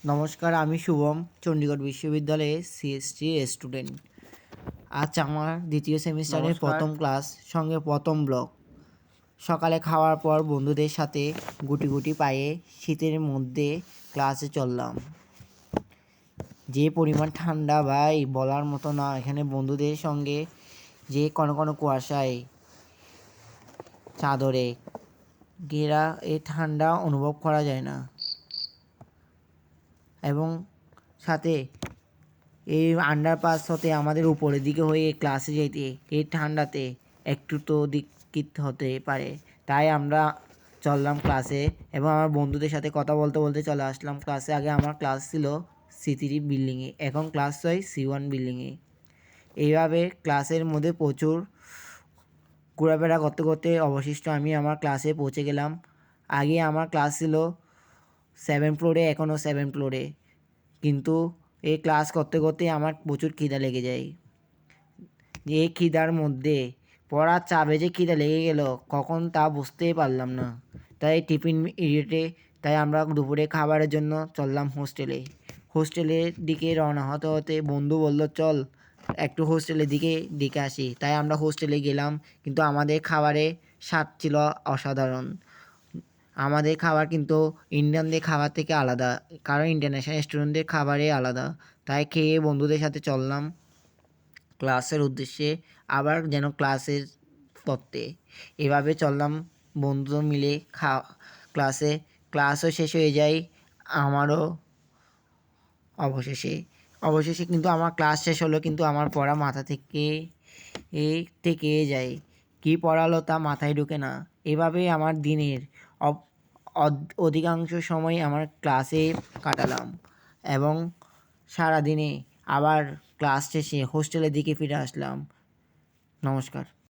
নমস্কার, আমি শুভম, চণ্ডীগড় বিশ্ববিদ্যালয়ে সিএসসি স্টুডেন্ট। আজ আমার দ্বিতীয় সেমিস্টারের নমস্কার। প্রথম ক্লাস, সঙ্গে প্রথম ব্লক। সকালে খাওয়ার পর বন্ধুদের সাথে গুটি গুটি পায়ে শীতের মধ্যে ক্লাসে চললাম। যে পরিমাণ ঠান্ডা ভাই বলার মতো না। এখানে বন্ধুদের সঙ্গে যে কোনো কোনো কুয়াশায় চাদরে ঘেরা এই ঠান্ডা অনুভব করা যায় না। এবং সাথে এই আন্ডারপাস হতে আমাদের উপরের দিকে হয়ে ক্লাসে যেতে এই ঠান্ডাতে একটু তো দিক্কিত হতে পারে, তাই আমরা চললাম ক্লাসে এবং আমার বন্ধুদের সাথে কথা বলতে বলতে চলে আসলাম ক্লাসে। আগে আমার ক্লাস ছিল C3 বিল্ডিংয়ে, এখন ক্লাস হয় C1 বিল্ডিংয়ে। এইভাবে ক্লাসের মধ্যে প্রচুর ঘোরাফেরা করতে করতে অবশিষ্ট আমি আমার ক্লাসে পৌঁছে গেলাম। আগে আমার ক্লাস ছিল 7 ফ্লোরে, এখনও 7 ফ্লোরে, কিন্তু এই ক্লাস করতে করতে আমার প্রচুর খিদা লেগে যায়। এই খিদার মধ্যে পড়ার চাপে যে খিদা লেগে গেল কখন তা বুঝতেই পারলাম না। তাই টিফিন ইডিয়েটে তাই আমরা দুপুরে খাবারের জন্য চললাম হোস্টেলের দিকে রওনা হতে হতে বন্ধু বলল, চল একটু হোস্টেলের দিকে দেখে আসি। তাই আমরা হোস্টেলে গেলাম, কিন্তু আমাদের খাবারে স্বাদ ছিল অসাধারণ। আমাদের খাবার কিন্তু ইন্ডিয়ানদের খাবার থেকে আলাদা, কারণ ইন্টারন্যাশনাল স্টুডেন্টদের খাবারই আলাদা। তাই খেয়ে বন্ধুদের সাথে চললাম ক্লাসের উদ্দেশ্যে, আবার যেন ক্লাসের করতে। এভাবে চললাম বন্ধু মিলে ক্লাসও শেষ হয়ে যায় আমারও অবশেষে কিন্তু আমার ক্লাস শেষ হলো, কিন্তু আমার পড়া মাথা থেকে যায়। কী পড়ালো তা মাথায় ঢোকে না। এভাবেই আমার দিনের অধিকাংশ সময় আমার ক্লাসে কাটালাম এবং সারাদিনে আবার ক্লাস শেষে হোস্টেলের দিকে ফিরে আসলাম। নমস্কার।